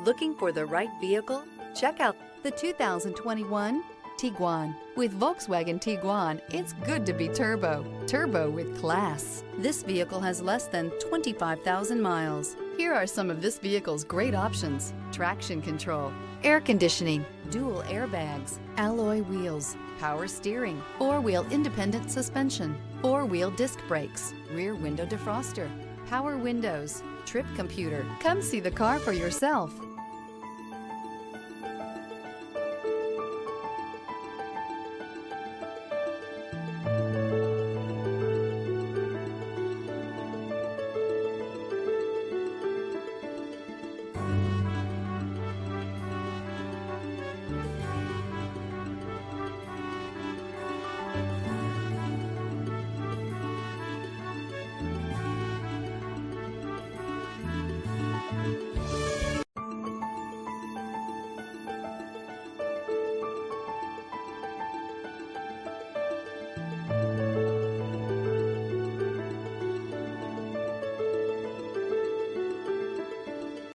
Looking for the right vehicle? Check out the 2021 Tiguan. With Volkswagen Tiguan, it's good to be turbo. Turbo with class. This vehicle has less than 25,000 miles. Here are some of this vehicle's great options: traction control, air conditioning, dual airbags, alloy wheels, power steering, four-wheel independent suspension, four-wheel disc brakes, rear window defroster, power windows, trip computer. Come see the car for yourself.